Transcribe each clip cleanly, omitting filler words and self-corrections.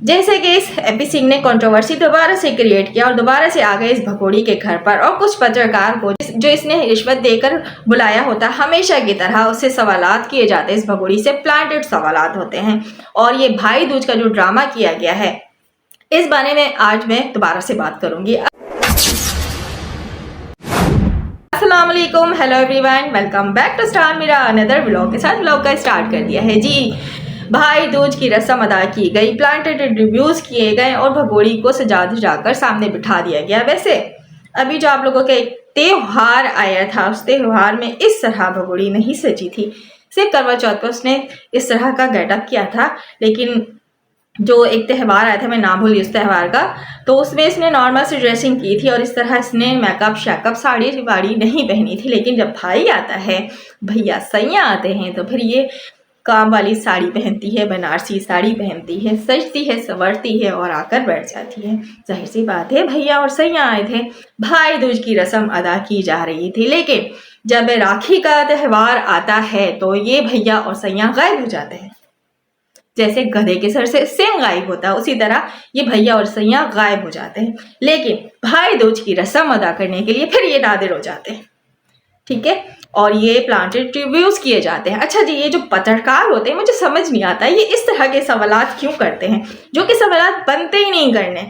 जैसे कि इस एपी सिंह ने कंट्रोवर्सी दोबारा से क्रिएट किया और दोबारा से आ गए इस भगोड़ी के घर पर और कुछ पत्रकार को जो इसने रिश्वत देकर बुलाया होता हमेशा की तरह उससे सवालात किए जाते हैं। इस भगोड़ी से प्लांटेड सवालात होते हैं और ये भाई दूज का जो ड्रामा किया गया है इस बारे में आज मैं दोबारा से बात करूंगी। अस्सलाम वालेकुम, hello everyone, welcome back to star मेरा अनदर व्लॉग के साथ व्लॉग का स्टार्ट कर दिया है जी। भाई दूज की रस्म अदा की गई, प्लांटेड रिव्यूज किए गए और भगोड़ी को सजा धजाकर सामने बिठा दिया गया। वैसे अभी जो आप लोगों का एक त्योहार आया था उस त्योहार में इस तरह भगोड़ी नहीं सजी थी। सिर्फ करवा चौथ पर उसने इस तरह का गेटअप किया था, लेकिन जो एक त्यौहार आया था, मैं नाम भूली उस त्यौहार का, तो उसमें इसने नॉर्मल सी ड्रेसिंग की थी और इस तरह इसने मेकअप शेकअप साड़ी वाड़ी नहीं पहनी थी। लेकिन जब भाई आता है, भैया सैया आते हैं, तो फिर ये काम वाली साड़ी पहनती है, बनारसी साड़ी पहनती है, सजती है, संवरती है और आकर बैठ जाती है। जाहिर सी बात है भैया और सैया आए थे, भाई दूज की रस्म अदा की जा रही थी। लेकिन जब राखी का त्यौहार आता है तो ये भैया और सैया गायब हो जाते हैं। जैसे गधे के सर से सेम गायब होता है उसी तरह ये भैया और सैया गायब हो जाते हैं। लेकिन भाई दूज की रस्म अदा करने के लिए फिर ये नादिर हो जाते हैं, ठीक है, और ये प्लांटेड रिव्यूज किए जाते हैं। अच्छा जी, ये जो पत्रकार होते हैं मुझे समझ नहीं आता ये इस तरह के सवालात क्यों करते हैं जो कि सवालात बनते ही नहीं करने।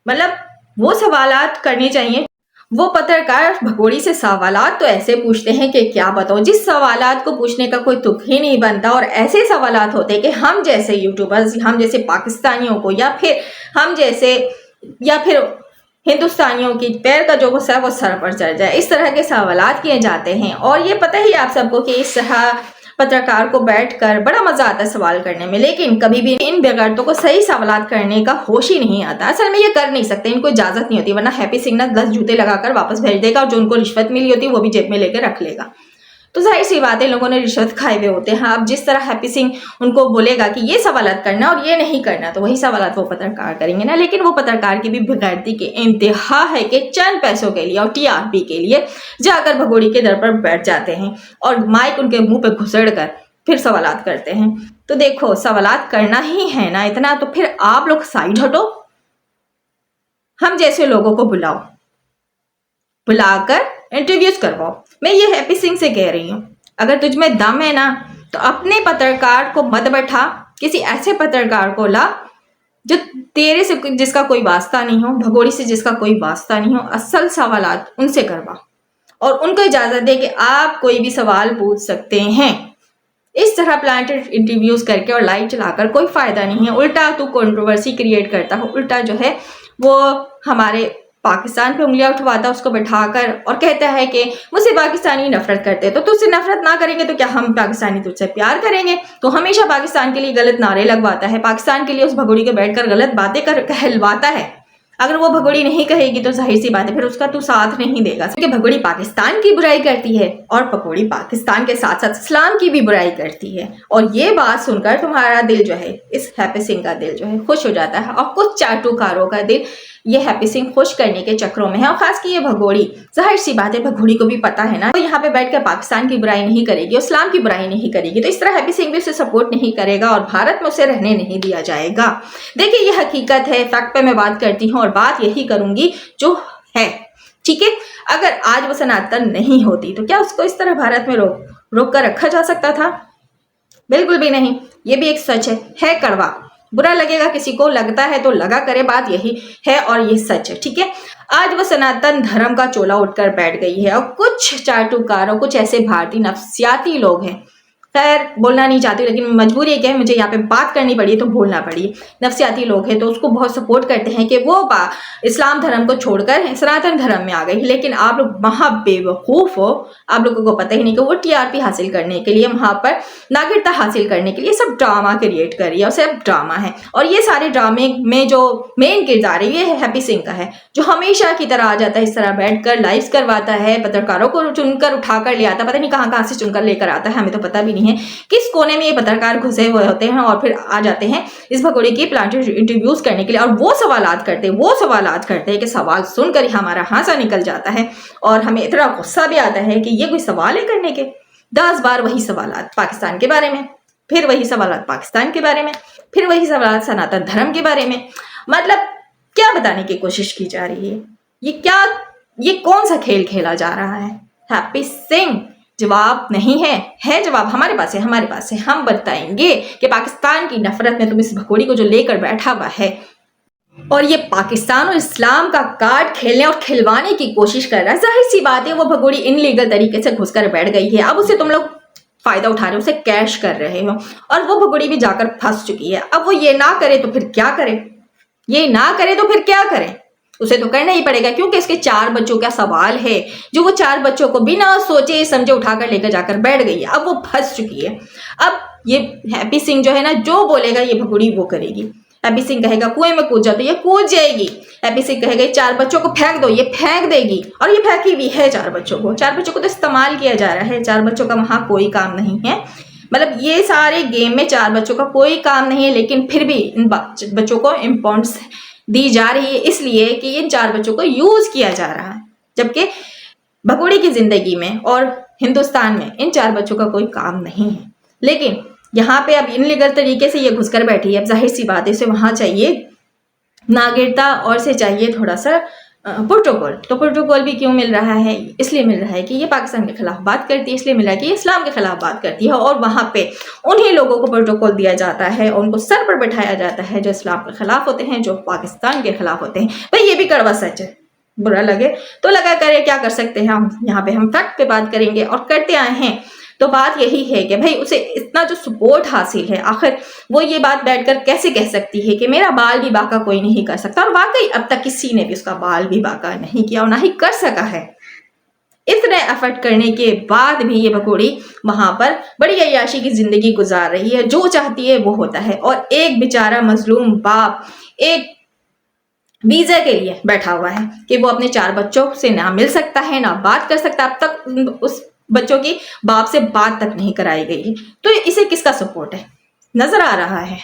मतलब वो सवालात करने चाहिए। वो पत्रकार भगोड़ी से सवालात तो ऐसे पूछते हैं कि क्या बताओ, जिस सवालात को पूछने का कोई तुक ही नहीं बनता। और ऐसे सवालात होते हैं कि हम जैसे यूट्यूबर्स, हम जैसे पाकिस्तानियों को या फिर हम जैसे या फिर हिंदुस्तानियों की पैर का जो गुस्सा है वो सर पर चढ़ जाए, इस तरह के सवालात किए जाते हैं। और ये पता ही आप सबको कि इस तरह पत्रकार को बैठकर बड़ा मजा आता है सवाल करने में, लेकिन कभी भी इन बेगैरतों को सही सवालात करने का होश ही नहीं आता। असल में ये कर नहीं सकते, इनको इजाजत नहीं होती, वरना हैप्पी सिंह ना 10 जूते लगाकर वापस भेज देगा और जो उनको रिश्वत मिली होती है वो भी जेब में लेकर रख लेगा। तो जाहिर सी बात है, लोगों ने रिश्वत खाए हुए होते हैं। अब जिस तरह हैप्पी सिंह उनको बोलेगा कि ये सवालात करना और ये नहीं करना, तो वही सवालात वो पत्रकार करेंगे ना। लेकिन वो पत्रकार की भी बेगैरती के इंतहा है कि चंद पैसों के लिए और टीआरपी के लिए जाकर भगोड़ी के दर पर बैठ जाते हैं और माइक उनके मुंह पे घुसड़ कर फिर सवालात करते हैं। तो देखो, सवालात करना ही है ना इतना, तो फिर आप लोग साइड हटो, हम जैसे लोगों को बुलाकर इंटरव्यूज करवाओ। मैं ये हैप्पी सिंह से कह रही हूँ, अगर तुझ में दम है ना तो अपने पत्रकार को मत बैठा, किसी ऐसे पत्रकार को ला जो तेरे से जिसका कोई वास्ता नहीं हो, भगोड़ी से जिसका कोई वास्ता नहीं हो। असल सवालात उनसे करवा और उनको इजाजत दे कि आप कोई भी सवाल पूछ सकते हैं। इस तरह प्लांटेड इंटरव्यूज करके और लाइव चलाकर कोई फायदा नहीं है। उल्टा तू कंट्रोवर्सी क्रिएट करता हो, उल्टा जो है वो हमारे पाकिस्तान पे उंगलियां उठवाता, उसको बैठाकर और कहता है कि मुझसे पाकिस्तानी नफरत करते हैं। तो तुझसे नफरत ना करेंगे तो क्या हम पाकिस्तानी तुझसे प्यार करेंगे? तो हमेशा पाकिस्तान के लिए गलत नारे लगवाता है, पाकिस्तान के लिए उस भगोड़ी के बैठकर गलत बातें कहलवाता है। अगर वो भगोड़ी नहीं कहेगी तो जाहिर सी बात है फिर उसका तू साथ नहीं देगा, क्योंकि भगोड़ी पाकिस्तान की बुराई करती है और पकौड़ी पाकिस्तान के साथ साथ इस्लाम की भी बुराई करती है। और ये बात सुनकर तुम्हारा दिल जो है, इस हैप्पी सिंह का दिल जो है खुश हो जाता है और कुछ चाटुकारों का दिल ये हैप्पी सिंह खुश करने के चक्रों में है। और खास की ये भगोड़ी, जाहिर सी बात है भगोड़ी को भी पता है ना, तो यहाँ पे बैठकर पाकिस्तान की बुराई नहीं करेगी, इस्लाम की बुराई नहीं करेगी, तो इस तरह हैप्पी सिंह भी उसे सपोर्ट नहीं करेगा और भारत में उसे रहने नहीं दिया जाएगा। देखिए ये हकीकत है, फैक्ट पे मैं बात करती हूँ और बात यही करूंगी जो है, ठीक है। अगर आज वो सनातन नहीं होती तो क्या उसको इस तरह भारत में रोक कर रखा जा सकता था? बिल्कुल भी नहीं। ये भी एक सच है कड़वा, बुरा लगेगा किसी को, लगता है तो लगा करे, बात यही है और ये सच है, ठीक है। आज वो सनातन धर्म का चोला उठकर बैठ गई है और कुछ चाटुकारों, कुछ ऐसे भारतीय नफसियाती लोग हैं, खैर बोलना नहीं चाहती लेकिन मजबूरी है, मुझे यहाँ पे बात करनी पड़ी तो बोलना पड़ी। नफसियाती लोग हैं तो उसको बहुत सपोर्ट करते हैं कि वो इस्लाम धर्म को छोड़कर सनातन धर्म में आ गई। लेकिन आप लोग महा बेवकूफ हो, आप लोगों को पता ही नहीं कि वो टीआरपी हासिल करने के लिए, वहां पर नागरिकता हासिल करने के लिए सब ड्रामा क्रिएट कर रही है और सब ड्रामा है। और ये सारे ड्रामे में जो मेन किरदार है ये हैप्पी सिंह का है, जो हमेशा की तरह आ जाता है, इस तरह बैठकर लाइव करवाता है, पत्रकारों को चुनकर उठाकर ले आता, पता नहीं कहाँ से चुनकर लेकर आता है, हमें तो पता भी नहीं है किस कोने में ये पत्रकार घुसे हुए होते हैं और फिर आ जाते हैं इस भगोड़ी की प्लांटेड इंटरव्यूज करने के लिए। और वो सवालात करते हैं कि सवाल सुनकर ही हमारा हासा निकल जाता है और हमें इतना गुस्सा भी आता है कि ये कोई सवाल है करने के। 10 बार वही सवालात पाकिस्तान के बारे में, फिर वही सवाल पाकिस्तान के बारे में, फिर वही सवाल सनातन धर्म के बारे में। मतलब क्या बताने की कोशिश की जा रही है? ये कौन सा खेल खेला जा रहा है? हैप्पी सिंह जवाब नहीं है जवाब हमारे पास है, हमारे पास है। हम बताएंगे कि पाकिस्तान की नफरत में तुम इस भगोड़ी को जो लेकर बैठा हुआ है और ये पाकिस्तान और इस्लाम का कार्ड खेलने और खिलवाने की कोशिश कर रहा है। जाहिर सी बात है वो भगोड़ी इनलीगल तरीके से घुसकर बैठ गई है। अब उसे तुम लोग फायदा उठा रहे हो, उसे कैश कर रहे हो, और वो भगोड़ी भी जाकर फंस चुकी है। अब वो ये ना करे तो फिर क्या करे? ये ना करे तो फिर क्या करे? उसे तो करना ही पड़ेगा, क्योंकि इसके 4 बच्चों का सवाल है, जो वो 4 बच्चों को बिना सोचे समझे उठाकर लेकर जाकर बैठ गई है। अब वो फंस चुकी है। अब ये हैप्पी सिंह जो है ना, जो बोलेगा ये भगोड़ी वो करेगी। हैप्पी सिंह कहेगा कुएं में कूद जाओ तो ये कूद जाएगी। हैप्पी सिंह कहेगा 4 बच्चों को फेंक दो, ये फेंक देगी, और ये फेंकी भी है 4 बच्चों को। 4 बच्चों को तो इस्तेमाल किया जा रहा है, 4 बच्चों का वहां कोई काम नहीं है। मतलब ये सारे गेम में 4 बच्चों का कोई काम नहीं है, लेकिन फिर भी इन बच्चों को इम्पोर्टेंस दी जा रही है, इसलिए कि इन 4 बच्चों को यूज किया जा रहा है। जबकि भगोड़ी की जिंदगी में और हिंदुस्तान में इन 4 बच्चों का कोई काम नहीं है। लेकिन यहाँ पे अब इनलीगल तरीके से ये घुसकर बैठी है। अब जाहिर सी बात है इसे वहां चाहिए नागरिकता और से चाहिए थोड़ा सा प्रोटोकॉल। तो प्रोटोकॉल भी क्यों मिल रहा है? इसलिए मिल रहा है कि ये पाकिस्तान के खिलाफ बात करती है, इसलिए मिल रहा है कि इस्लाम के खिलाफ बात करती है, और वहां पे उन्हीं लोगों को प्रोटोकॉल दिया जाता है और उनको सर पर बैठाया जाता है जो इस्लाम के खिलाफ होते हैं, जो पाकिस्तान के खिलाफ होते हैं। भाई ये भी कड़वा सच है, बुरा लगे तो लगा करे, क्या कर सकते हैं हम। यहाँ पे हम फैक्ट पे बात करेंगे और करते आए हैं। तो बात यही है कि भाई उसे इतना जो सपोर्ट हासिल है, आखिर वो ये बात बैठकर कैसे कह सकती है कि मेरा बाल भी बाका कोई नहीं कर सकता। और वाकई अब तक किसी ने भी उसका बाल भी बाका नहीं किया और ना ही कर सका है। इतने एफर्ट करने के बाद भी ये भगोड़ी वहां पर बड़ी अय्याशी की जिंदगी गुजार रही है, जो चाहती है वो होता है। और एक बेचारा मजलूम बाप एक वीजा के लिए बैठा हुआ है कि वो अपने 4 बच्चों से ना मिल सकता है, ना बात कर सकता। अब तक उस बच्चों की बाप से बात तक नहीं कराई गई है। तो इसे किसका सपोर्ट है? नजर आ रहा है।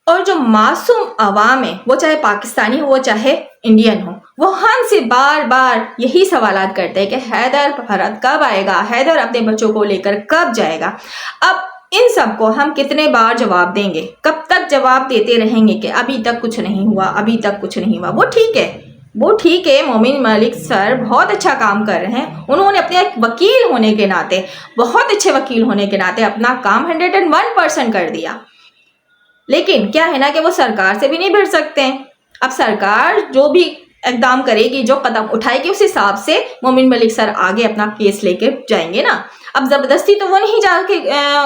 और जो मासूम अवाम है, वो चाहे पाकिस्तानी हो, वो चाहे इंडियन हो, वो हमसे बार बार यही सवालात करते हैं कि हैदर भारत कब आएगा, हैदर अपने बच्चों को लेकर कब जाएगा। अब इन सबको हम कितने बार जवाब देंगे? कब तक जवाब देते रहेंगे कि अभी तक कुछ नहीं हुआ, अभी तक कुछ नहीं हुआ? वो ठीक है, मोमिन मलिक सर बहुत अच्छा काम कर रहे हैं। उन्होंने अपने एक वकील होने के नाते, बहुत अच्छे वकील होने के नाते अपना काम 101% कर दिया। लेकिन क्या है ना कि वो सरकार से भी नहीं भिड़ सकते हैं। अब सरकार जो भी इकदाम करेगी, जो कदम उठाएगी, उस हिसाब से मोमिन मलिक सर आगे अपना केस लेके जाएंगे ना। अब जबरदस्ती तो वो नहीं जाके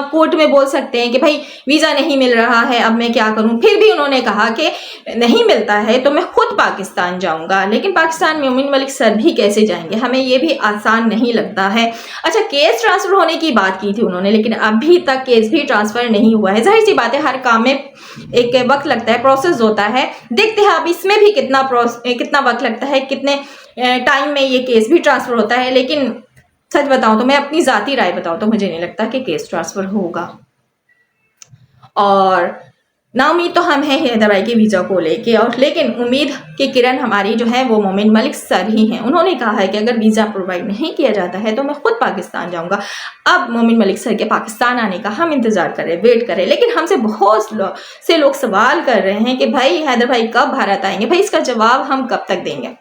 कोर्ट में बोल सकते हैं कि भाई वीजा नहीं मिल रहा है, अब मैं क्या करूं। फिर भी उन्होंने कहा कि नहीं मिलता है तो मैं खुद पाकिस्तान जाऊंगा। लेकिन पाकिस्तान में मोमिन मलिक सर भी कैसे जाएंगे? हमें ये भी आसान नहीं लगता है। अच्छा, केस ट्रांसफर होने की बात की थी उन्होंने, लेकिन अभी तक केस भी ट्रांसफर नहीं हुआ है। जाहिर सी बात है, हर काम में एक वक्त लगता है, प्रोसेस होता है। देखते हैं अब इसमें भी कितना वक्त लगता है, कितने टाइम में ये केस भी ट्रांसफर होता है। लेकिन सच बताऊं तो, मैं अपनी जाती राय बताऊं तो, मुझे नहीं लगता कि केस ट्रांसफर होगा। और नाउमीद तो हम हैं हैदर भाई के वीजा को लेके, और लेकिन उम्मीद की किरण हमारी जो है वो मोमिन मलिक सर ही हैं। उन्होंने कहा है कि अगर वीजा प्रोवाइड नहीं किया जाता है तो मैं खुद पाकिस्तान जाऊंगा। अब मोमिन मलिक सर के पाकिस्तान आने का हम इंतजार करें, वेट करें। लेकिन हमसे बहुत से लोग सवाल कर रहे हैं कि भाई हैदर भाई कब भारत आएंगे? भाई इसका जवाब हम कब तक देंगे?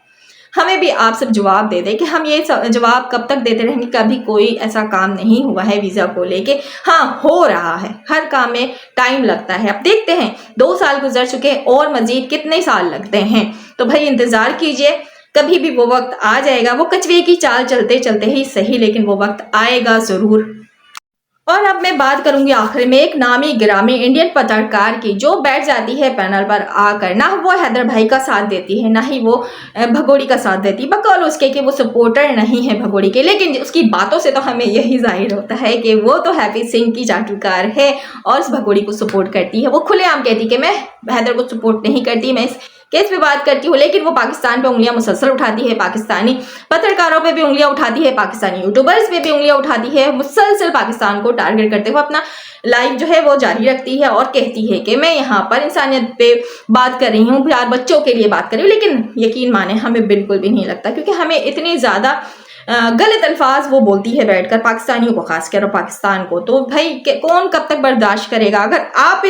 हमें भी आप सब जवाब दे दें कि हम ये जवाब कब तक देते रहेंगे। कभी कोई ऐसा काम नहीं हुआ है वीजा को लेके। हाँ, हो रहा है, हर काम में टाइम लगता है। अब देखते हैं, 2 साल गुजर चुके हैं और मजीद कितने साल लगते हैं। तो भाई इंतजार कीजिए, कभी भी वो वक्त आ जाएगा। वो कछुए की चाल चलते चलते ही सही, लेकिन वो वक्त आएगा जरूर। और अब मैं बात करूंगी आखिर में एक नामी गिरामी इंडियन पत्रकार की, जो बैठ जाती है पैनल पर आकर। ना वो हैदर भाई का साथ देती है, ना ही वो भगोड़ी का साथ देती, बकौल उसके कि वो सपोर्टर नहीं है भगोड़ी के। लेकिन उसकी बातों से तो हमें यही जाहिर होता है कि वो तो हैप्पी सिंह की चाटुकार है और उस भगोड़ी को सपोर्ट करती है। वो खुलेआम कहती कि मैं हैदर को सपोर्ट नहीं करती, मैं इस केस पे बात करती हूँ। लेकिन वो पाकिस्तान पे उंगलियां मुसलसल उठाती है, पाकिस्तानी पत्रकारों पे भी उंगलियां उठाती है, पाकिस्तानी यूट्यूबर्स पे भी उंगलियां उठाती है। मुसलसल पाकिस्तान को टारगेट करते हुए अपना लाइव जो है वो जारी रखती है और कहती है कि मैं यहाँ पर इंसानियत पे बात कर रही हूँ, 4 बच्चों के लिए बात कर रही हूँ। लेकिन यकीन माने हमें बिल्कुल भी नहीं लगता, क्योंकि हमें इतनी ज़्यादा गलत अल्फाज वो बोलती है बैठकर पाकिस्तानियों को, खासकर पाकिस्तान को, तो भाई कौन कब तक बर्दाश्त करेगा। अगर आप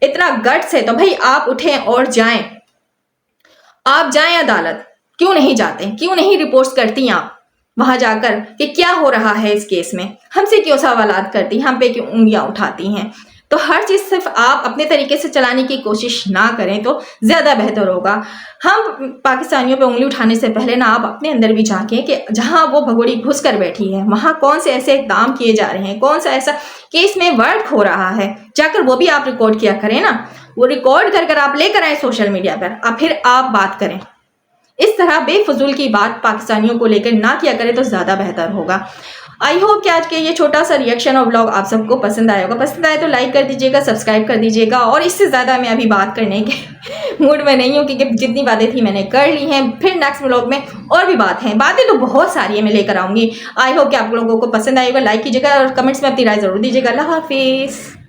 इतना गट्स है तो भाई आप उठें और जाएं, आप जाएं अदालत। क्यों नहीं जाते, क्यों नहीं रिपोर्ट्स करती आप वहां जाकर कि क्या हो रहा है इस केस में, हमसे क्यों सवालात करती, हम पे क्यों उंगलियां उठाती हैं। तो हर चीज सिर्फ आप अपने तरीके से चलाने की कोशिश ना करें तो ज्यादा बेहतर होगा। हम पाकिस्तानियों पे उंगली उठाने से पहले ना आप अपने अंदर भी झांकें कि जहां वो भगोड़ी घुस कर बैठी है वहां कौन से ऐसे इक़दाम किए जा रहे हैं, कौन सा ऐसा केस में वर्क हो रहा है, जाकर वो भी आप रिकॉर्ड किया करें ना। वो रिकॉर्ड कर आप लेकर आए सोशल मीडिया पर, अब फिर आप बात करें। इस तरह बेफजूल की बात पाकिस्तानियों को लेकर ना किया करें तो ज्यादा बेहतर होगा। आई होप कि आज के ये छोटा सा रिएक्शन और व्लॉग आप सबको पसंद आया होगा। पसंद आए तो लाइक कर दीजिएगा, सब्सक्राइब कर दीजिएगा। और इससे ज़्यादा मैं अभी बात करने के मूड में नहीं हूँ क्योंकि जितनी बातें थी मैंने कर ली हैं। फिर नेक्स्ट व्लॉग में और भी बातें तो बहुत सारी है मैं लेकर आऊँगी। आई होप कि आप लोगों को पसंद आएगा। लाइक कीजिएगा और कमेंट्स में अपनी राय ज़रूर दीजिएगा। अल्लाह हाफिज़।